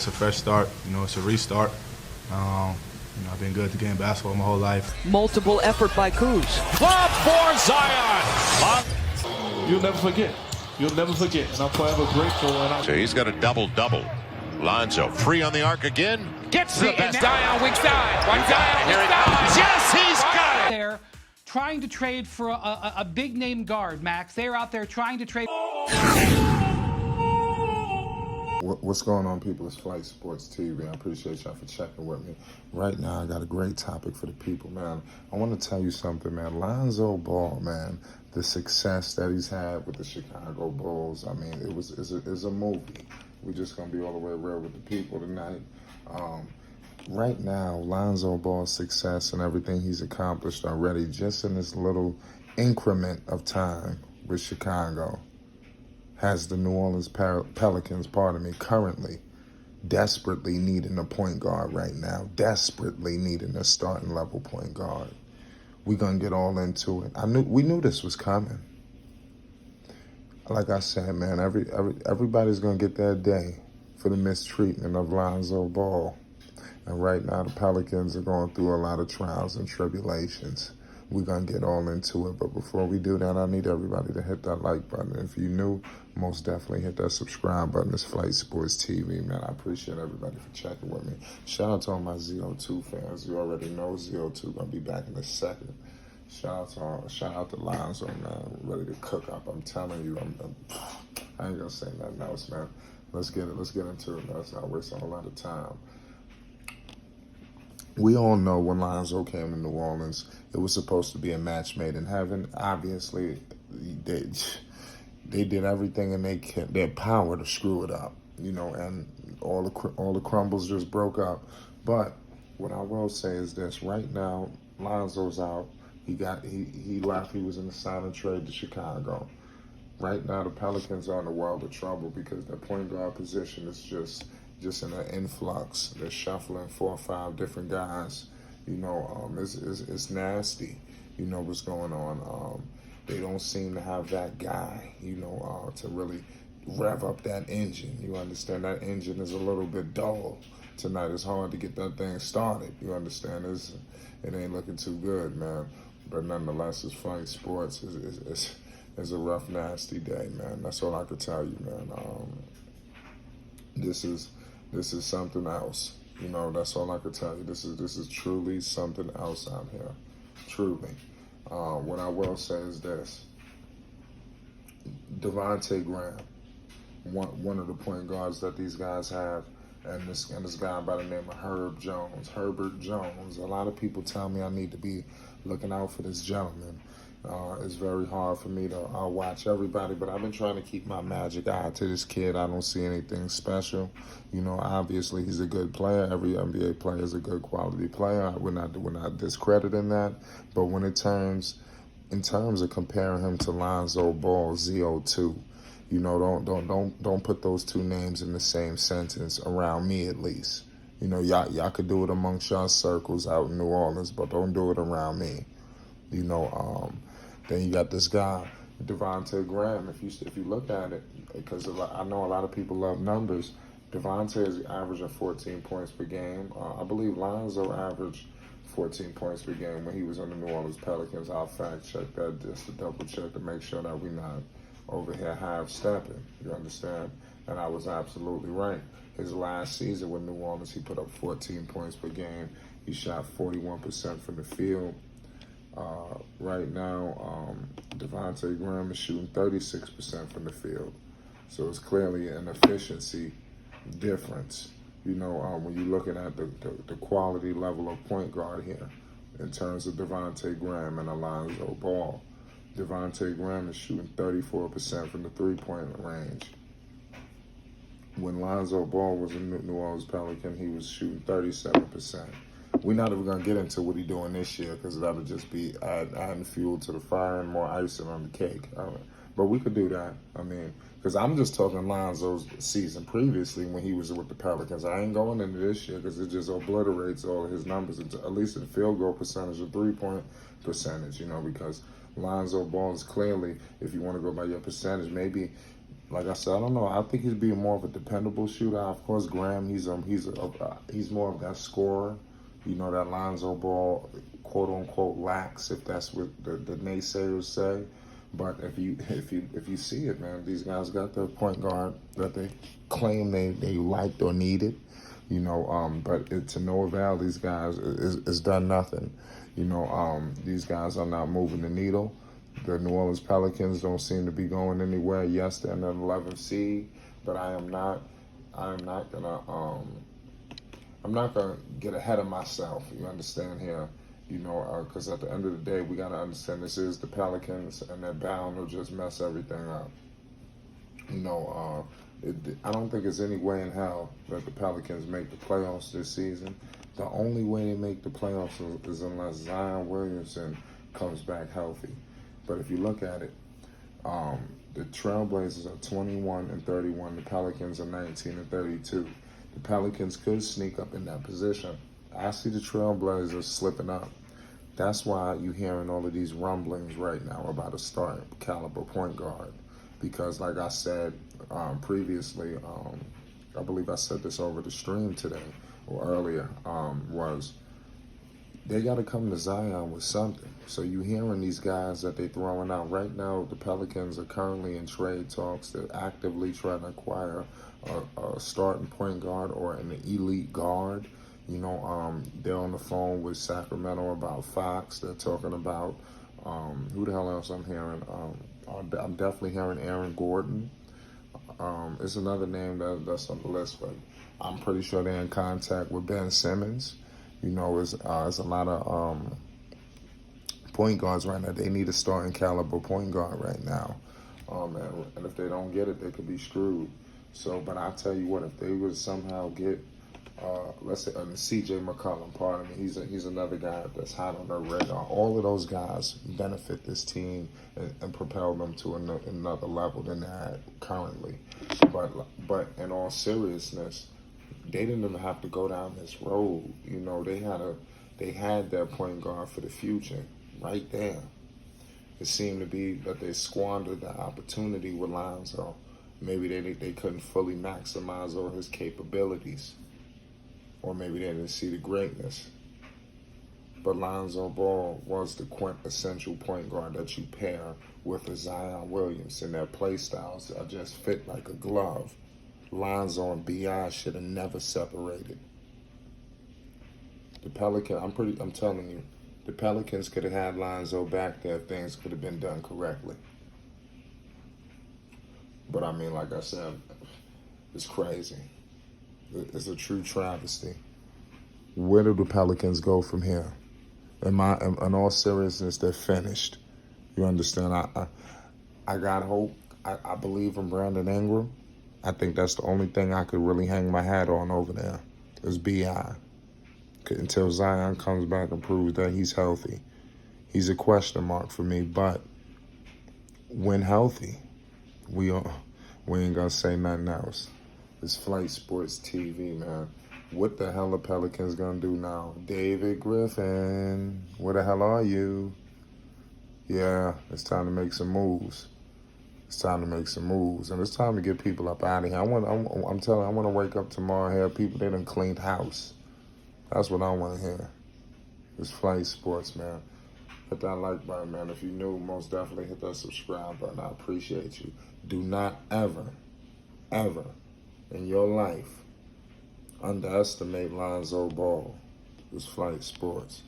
It's a fresh start, it's a restart. I've been good at the game of basketball my whole life. Multiple effort by Kuz. Lob for Zion. You'll never forget. You'll never forget. And I'm forever grateful. So he's got a double-double. Lonzo free on the arc again. Gets the best. Zion weak side. One Zion weak side. Yes, he's got it. They're trying to trade for a big-name guard, Max. They're out there trying to trade. What's going on, people? It's Flight Sports TV. I appreciate y'all for checking with me. Right now, I got a great topic for the people, man. I want to tell you something, man. Lonzo Ball, man, the success that he's had with the Chicago Bulls, I mean, it's a movie. We're just going to be all the way real with the people tonight. Right now, Lonzo Ball's success and everything he's accomplished already, just in this little increment of time with Chicago, has the New Orleans Pelicans, currently desperately needing a point guard right now, desperately needing a starting level point guard. We're going to get all into it. We knew this was coming. Like I said, man, everybody's going to get their day for the mistreatment of Lonzo Ball. And right now, the Pelicans are going through a lot of trials and tribulations. We're going to get all into it. But before we do that, I need everybody to hit that like button. If you're new, most definitely hit that subscribe button. It's Flight Sports TV, man. I appreciate everybody for checking with me. Shout out to all my ZO2 fans. You already know ZO2 going to be back in a second. Shout out to Lonzo, man. We're ready to cook up. I'm telling you, I ain't going to say nothing else, man. Let's get into it. Let's not waste a lot of time. We all know when Lonzo came to New Orleans, it was supposed to be a match made in heaven. Obviously, they did everything in their power to screw it up, and all the crumbles just broke up. But what I will say is this: right now, Lonzo's out. He left. He was in the sign trade to Chicago. Right now, the Pelicans are in a world of trouble because their point guard position is just in an influx. They're shuffling 4 or 5 different guys. It's nasty. You know what's going on. They don't seem to have that guy, to really rev up that engine. You understand? That engine is a little bit dull tonight. It's hard to get that thing started. You understand? It ain't looking too good, man. But nonetheless, it's Flight Sports. It's a rough, nasty day, man. That's all I could tell you, man. This is something else. That's all I could tell you. This is truly something else out here. Truly. What I will say is this. Devontae Graham, one of the point guards that these guys have, and this guy by the name of Herbert Jones. A lot of people tell me I need to be looking out for this gentleman. It's very hard for me to watch everybody, but I've been trying to keep my magic eye to this kid. I don't see anything special. Obviously he's a good player. Every NBA player is a good quality player. We're not discrediting that. But when in terms of comparing him to Lonzo Ball, ZO2, don't put those two names in the same sentence around me, at least. Y'all could do it amongst y'all circles out in New Orleans, but don't do it around me. Then you got this guy, Devontae Graham. If you look at it, because I know a lot of people love numbers, Devontae is averaging 14 points per game. I believe Lonzo averaged 14 points per game when he was on the New Orleans Pelicans. I'll fact check that just to double check to make sure that we're not over here half-stepping. You understand? And I was absolutely right. His last season with New Orleans, he put up 14 points per game. He shot 41% from the field. Right now, Devontae Graham is shooting 36% from the field. So it's clearly an efficiency difference. When you're looking at the quality level of point guard here in terms of Devontae Graham and Lonzo Ball. Devontae Graham is shooting 34% from the three-point range. When Lonzo Ball was in New Orleans Pelican, he was shooting 37%. We're not even going to get into what he's doing this year because that'll just be adding fuel to the fire and more icing on the cake. But we could do that. Because I'm just talking Lonzo's season previously when he was with the Pelicans. I ain't going into this year because it just obliterates all of his numbers, at least in field goal percentage or three-point percentage, because Lonzo Ball is clearly, if you want to go by your percentage, maybe like I said, I don't know. I think he's being more of a dependable shooter. Of course, Graham, he's more of that scorer. You know, that Lonzo Ball, quote unquote, lacks, if that's what the naysayers say. But if you see it, man, these guys got their point guard that they claim they liked or needed. You know, but to no avail. These guys is done nothing. You know, these guys are not moving the needle. The New Orleans Pelicans don't seem to be going anywhere. Yes, they're in the 11th seed, but I'm not gonna get ahead of myself. You understand here? You know, because at the end of the day, we gotta understand this is the Pelicans, and they're bound to just mess everything up. You know, I don't think there's any way in hell that the Pelicans make the playoffs this season. The only way they make the playoffs is unless Zion Williamson comes back healthy. But if you look at it, the Trailblazers are 21-31. The Pelicans are 19-32. The Pelicans could sneak up in that position. I see the Trailblazers slipping up. That's why you're hearing all of these rumblings right now about a starting caliber point guard. Because like I said previously, I believe I said this over the stream today or earlier, was they got to come to Zion with something. So you hearing these guys that they throwing out right now. The Pelicans are currently in trade talks. They're actively trying to acquire a starting point guard or an elite guard. You know, they're on the phone with Sacramento about Fox. They're talking about who the hell else I'm hearing. I'm definitely hearing Aaron Gordon. It's another name that's on the list, but I'm pretty sure they're in contact with Ben Simmons. You know, there's a lot of point guards right now. They need a starting caliber point guard right now. And if they don't get it, they could be screwed. So, but I tell you what, if they would somehow get, let's say, C.J. McCollum, pardon me, he's another guy that's hot on their radar. All of those guys benefit this team and propel them to another level than they're at currently. But in all seriousness, they didn't even have to go down this road. You know, they had their point guard for the future right there. It seemed to be that they squandered the opportunity with Lonzo. Maybe they couldn't fully maximize all his capabilities. Or maybe they didn't see the greatness. But Lonzo Ball was the quintessential point guard that you pair with a Zion Williamson. Their play styles are just fit like a glove. Lonzo and B.I. should have never separated. The I'm telling you, the Pelicans could have had Lonzo back there if things could have been done correctly. But I mean, like I said, it's crazy. It's a true travesty. Where do the Pelicans go from here? In all seriousness, they're finished. You understand? I got hope. I believe in Brandon Ingram. I think that's the only thing I could really hang my hat on over there is B.I. Until Zion comes back and proves that he's healthy. He's a question mark for me, but when healthy, we ain't gonna say nothing else. It's Flight Sports TV, man. What the hell are Pelicans gonna do now? David Griffin, where the hell are you? Yeah, it's time to make some moves. It's time to make some moves, and it's time to get people up out of here. I'm telling you, I want to wake up tomorrow and have people they done cleaned house. That's what I want to hear. It's Flight Sports, man. Hit that like button, man. If you're new, most definitely hit that subscribe button. I appreciate you. Do not ever in your life underestimate Lonzo Ball. It's Flight Sports.